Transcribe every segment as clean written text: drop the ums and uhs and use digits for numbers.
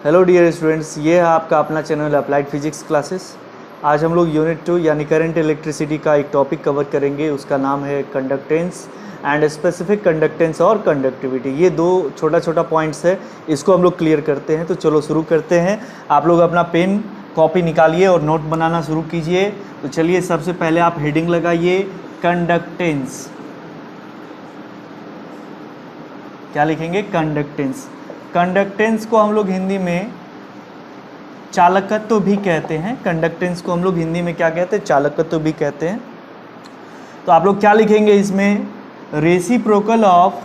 Hello dear students, ये है आपका अपना चैनल अप्लाइड फिजिक्स क्लासेस। आज हम लोग यूनिट 2 यानी करंट इलेक्ट्रिसिटी का एक टॉपिक कवर करेंगे। उसका नाम है कंडक्टेंस एंड स्पेसिफिक कंडक्टेंस और कंडक्टिविटी। ये दो छोटा छोटा पॉइंट्स है, इसको हम लोग क्लियर करते हैं। तो चलो शुरू करते हैं। आप लोग अपना पेन कॉपी निकालिए और नोट बनाना शुरू कीजिए। तो चलिए, सबसे पहले आप हेडिंग लगाइए कंडक्टेंस। क्या लिखेंगे? कंडक्टेंस। कंडक्टेंस को हम लोग हिंदी में चालकत्व भी कहते हैं। कंडक्टेंस को हम लोग हिंदी में क्या कहते हैं? चालकत्व भी कहते हैं। तो आप लोग क्या लिखेंगे इसमें? Reciprocal of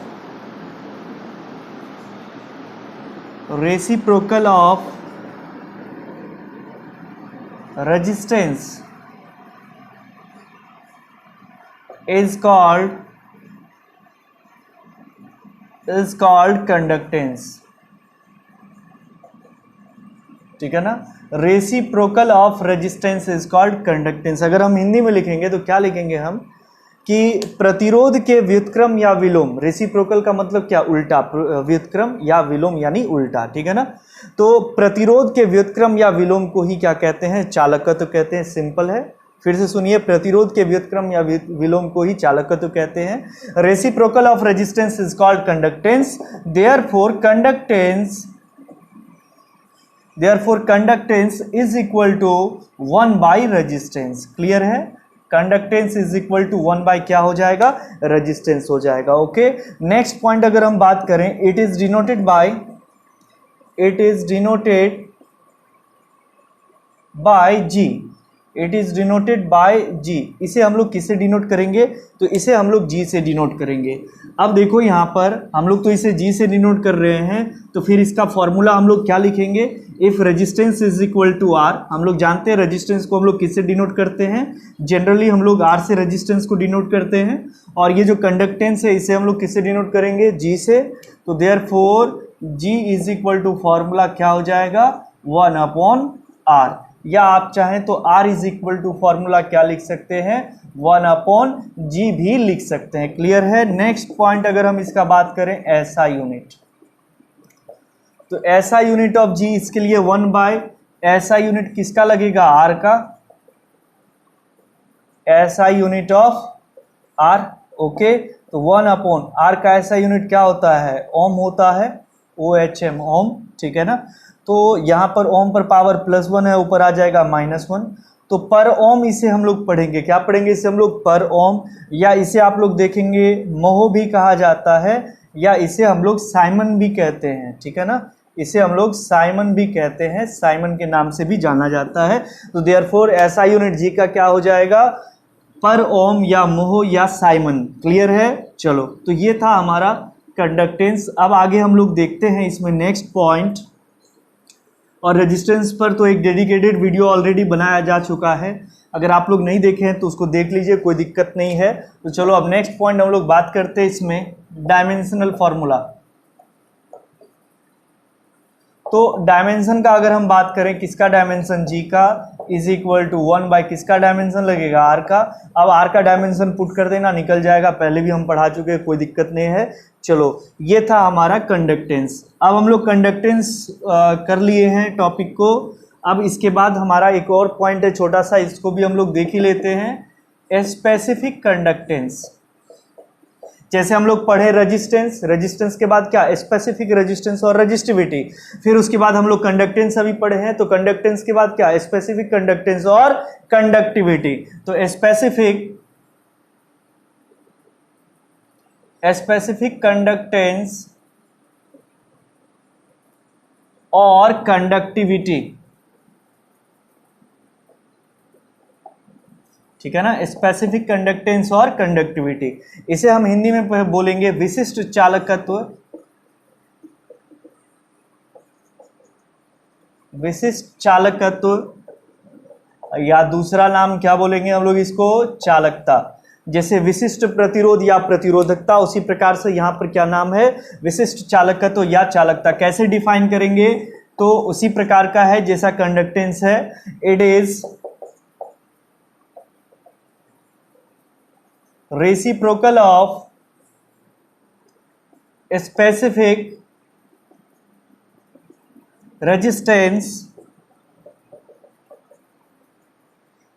resistance is called conductance. ठीक है ना? Reciprocal of resistance is called conductance. अगर हम हिंदी में लिखेंगे तो क्या लिखेंगे हम? कि प्रतिरोध के व्युत्क्रम या विलोम। रेसिप्रोकल का मतलब क्या? उल्टा। व्युत्क्रम या विलोम यानी उल्टा। ठीक है ना? तो प्रतिरोध के व्युत्क्रम या विलोम को ही क्या कहते हैं? चालकत्व कहते हैं। सिंपल है। फिर से सुनिए, प्रतिरोध के व्युत्क्रम या विलोम को ही चालकत्व कहते हैं। Reciprocal of resistance is called conductance. Therefore conductance is equal to 1 by resistance। Clear है? Conductance is equal to 1 by क्या हो जाएगा? रेजिस्टेंस हो जाएगा। ओके, नेक्स्ट पॉइंट अगर हम बात करें, it is denoted by G. It is denoted by G. इसे हम लोग किससे डिनोट करेंगे? तो इसे हम लोग जी से डिनोट करेंगे। अब देखो यहाँ पर हम लोग तो इसे जी से डिनोट कर रहे हैं, तो फिर इसका फॉर्मूला हम लोग क्या लिखेंगे? If resistance is equal to R. हम लोग जानते हैं रेजिस्टेंस को हम लोग किससे डिनोट करते हैं? जनरली हम लोग आर से रेजिस्टेंस को डिनोट करते हैं। और ये जो कंडक्टेंस है इसे हम लोग किससे डिनोट करेंगे? जी से। तो therefore G is equal to formula क्या हो जाएगा? 1 अपॉन आर। या आप चाहें तो R is equal to formula क्या लिख सकते हैं? 1 अपॉन जी भी लिख सकते हैं। क्लियर है? नेक्स्ट पॉइंट अगर हम इसका बात करें, ऐसा यूनिट, तो ऐसा यूनिट ऑफ जी, इसके लिए 1 बाय ऐसा यूनिट किसका लगेगा? R का। ऐसा यूनिट ऑफ R। ओके, तो 1 अपॉन R का ऐसा यूनिट क्या होता है? ओम होता है। OHM, ओम। ठीक है ना? तो यहाँ पर ओम पर पावर +1 है, ऊपर आ जाएगा -1। तो पर ओम इसे हम लोग पढ़ेंगे, क्या पढ़ेंगे इसे हम लोग? पर ओम। या इसे आप लोग देखेंगे मोह भी कहा जाता है, या इसे हम लोग साइमन भी कहते हैं। ठीक है ना? इसे हम लोग साइमन भी कहते हैं, साइमन के नाम से भी जाना जाता है। तो देयरफॉर ऐसा यूनिट जी का क्या हो जाएगा? पर ओम या मोह या साइमन। क्लियर है? चलो, तो ये था हमारा कंडक्टेंस। अब आगे हम लोग देखते हैं इसमें नेक्स्ट पॉइंट। और रेजिस्टेंस पर तो एक डेडिकेटेड वीडियो ऑलरेडी बनाया जा चुका है। अगर आप लोग नहीं देखे हैं तो उसको देख लीजिए, कोई दिक्कत नहीं है। तो चलो अब नेक्स्ट पॉइंट हम लोग बात करते हैं इसमें, डायमेंशनल फॉर्मूला। तो डायमेंशन का अगर हम बात करें, किसका डायमेंशन? जी का इज इक्वल टू 1 बाय किसका डायमेंशन लगेगा? आर का। अब आर का डायमेंशन पुट कर देना, निकल जाएगा। पहले भी हम पढ़ा चुके हैं, कोई दिक्कत नहीं है। चलो, ये था हमारा कंडक्टेंस। अब हम लोग कंडक्टेंस कर लिए हैं टॉपिक को। अब इसके बाद हमारा एक और पॉइंट है छोटा सा, इसको भी हम लोग देख ही लेते हैं। Specific conductance. जैसे हम लोग पढ़े रेजिस्टेंस, रेजिस्टेंस के बाद क्या? स्पेसिफिक रेजिस्टेंस और रेजिस्टिविटी। फिर उसके बाद हम लोग कंडक्टेंस अभी पढ़े हैं, तो कंडक्टेंस के बाद क्या? स्पेसिफिक कंडक्टेंस और कंडक्टिविटी। तो स्पेसिफिक कंडक्टेंस और कंडक्टिविटी। ठीक है ना? स्पेसिफिक कंडक्टेंस और कंडक्टिविटी, इसे हम हिंदी में बोलेंगे विशिष्ट चालकत्व। विशिष्ट चालकत्व, या दूसरा नाम क्या बोलेंगे हम लोग इसको? चालकता। जैसे विशिष्ट प्रतिरोध या प्रतिरोधकता, उसी प्रकार से यहां पर क्या नाम है? विशिष्ट चालकत्व या चालकता। कैसे डिफाइन करेंगे? तो उसी प्रकार का है जैसा कंडक्टेंस है। It is reciprocal of specific resistance,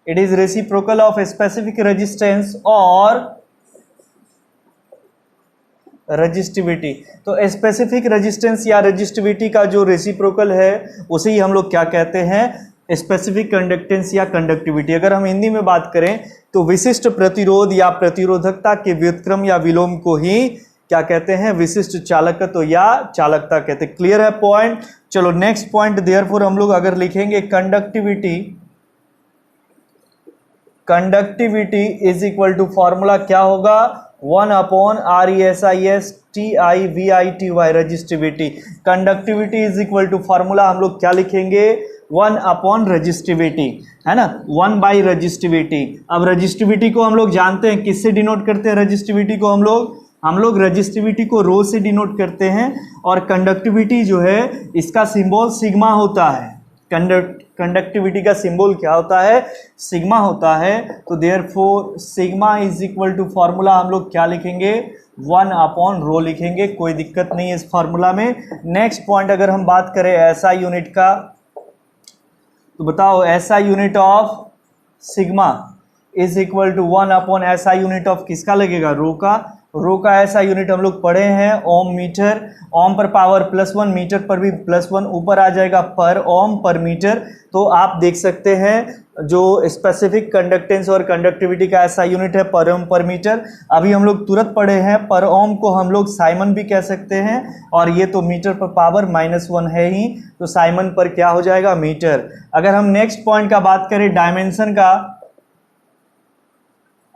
it is reciprocal of a specific resistance or resistivity. तो स्पेसिफिक रेजिस्टेंस या रजिस्टिविटी का जो रेसिप्रोकल है उसे ही हम लोग क्या कहते हैं, स्पेसिफिक कंडक्टेंस या कंडक्टिविटी। अगर हम हिंदी में बात करें तो विशिष्ट प्रतिरोध या प्रतिरोधकता के व्युत्क्रम या विलोम को ही क्या कहते हैं, विशिष्ट चालकत्व या चालकता कहते हैं। क्लियर है पॉइंट। चलो नेक्स्ट पॉइंट, देयरफॉर हम लोग अगर लिखेंगे conductivity, conductivity is equal to formula क्या होगा, 1/RESISTIVITY resistivity. Conductivity is equal to formula हम लोग क्या लिखेंगे, 1 रजिस्टिविटी, है ना, 1 बाई रजिस्टिविटी। अब रजिस्टिविटी को हम लोग जानते हैं किससे डिनोट करते हैं, रजिस्टिविटी को हम लोग रजिस्टिविटी को रो से डिनोट करते हैं, और कंडक्टिविटी जो है इसका सिंबल सिग्मा होता है। कंडक्टिविटी का सिंबल क्या होता है, सिग्मा होता है। तो therefore sigma is equal to formula हम लोग क्या लिखेंगे, 1/ρ लिखेंगे, कोई दिक्कत नहीं है इस फॉर्मूला में। नेक्स्ट पॉइंट अगर हम बात करें ऐसा यूनिट का, तो बताओ ऐसा unit of sigma is equal to 1 ऐसा यूनिट ऑफ किसका लगेगा, रो का ऐसा यूनिट हम लोग पढ़े हैं ओम मीटर। ओम पर पावर +1, मीटर पर भी +1 ऊपर आ जाएगा, पर ओम पर मीटर। तो आप देख सकते हैं जो स्पेसिफिक कंडक्टेंस और कंडक्टिविटी का ऐसा यूनिट है पर ओम पर मीटर। अभी हम लोग तुरंत पढ़े हैं पर ओम को हम लोग साइमन भी कह सकते हैं, और ये तो मीटर पर पावर -1 है ही, तो साइमन पर क्या हो जाएगा, मीटर। अगर हम नेक्स्ट पॉइंट का बात करें डायमेंशन का,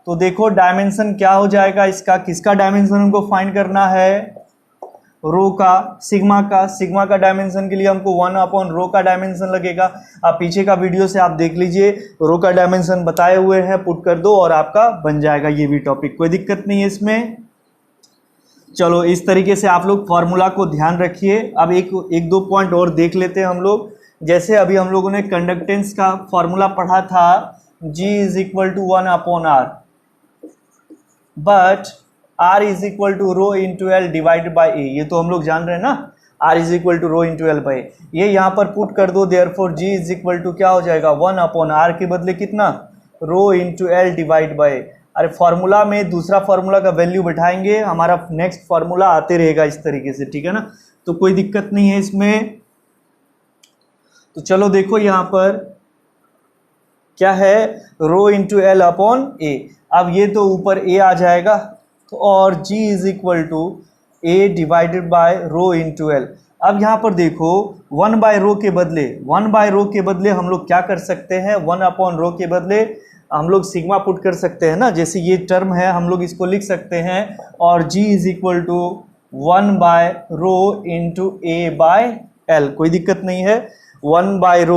तो देखो डायमेंशन क्या हो जाएगा इसका, किसका डायमेंशन हमको फाइंड करना है, रो का, सिग्मा का डायमेंशन के लिए हमको 1/ρ का डायमेंशन लगेगा। आप पीछे का वीडियो से आप देख लीजिए, रो का डायमेंशन बताए हुए हैं, पुट कर दो और आपका बन जाएगा ये भी टॉपिक, कोई दिक्कत नहीं है इसमें। चलो इस तरीके से आप लोग फॉर्मूला को ध्यान रखिए। अब एक दो पॉइंट और देख लेते हैं हम लोग। जैसे अभी हम लोगों ने कंडक्टेंस का फॉर्मूला पढ़ा था, G is equal to 1/R, but R is equal to ρ into L divide by A, ये तो हम लोग जान रहे हैं ना, R is equal to ρ into L by, ये यहाँ पर पुट कर दो। Therefore G is equal to क्या हो जाएगा, 1/R के बदले कितना, ρ इंटू एल डिवाइड बाई। अरे फॉर्मूला में दूसरा फॉर्मूला का वैल्यू बैठाएंगे, हमारा नेक्स्ट फॉर्मूला आते रहेगा इस तरीके से, ठीक है ना, तो कोई दिक्कत नहीं है इसमें। तो चलो देखो यहाँ पर क्या है, ρ इंटू एल अपॉन ए। अब ये तो ऊपर a आ जाएगा, तो और G is equal to a divided by ρ into L. अब यहाँ पर देखो 1/ρ के बदले हम लोग क्या कर सकते हैं, 1/ρ के बदले हम लोग सिग्मा पुट कर सकते हैं ना, जैसे ये टर्म है हम लोग इसको लिख सकते हैं, और G is equal to 1/ρ into a by L, कोई दिक्कत नहीं है। 1/ρ,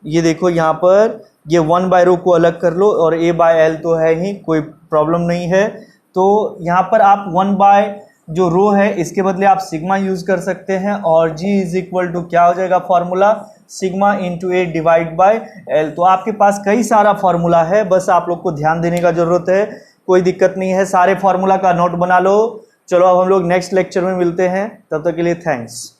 ये देखो यहाँ पर ये 1/ρ को अलग कर लो, और a बाय एल तो है ही, कोई प्रॉब्लम नहीं है। तो यहाँ पर आप 1 जो रो है इसके बदले आप सिग्मा यूज कर सकते हैं, और G इज इक्वल टू क्या हो जाएगा formula, sigma into A divide by L. तो आपके पास कई सारा फॉर्मूला है, बस आप लोग को ध्यान देने का जरूरत है, कोई दिक्कत नहीं है, सारे फॉर्मूला का नोट बना लो। चलो अब हम लोग नेक्स्ट लेक्चर में मिलते हैं, तब तक के लिए थैंक्स।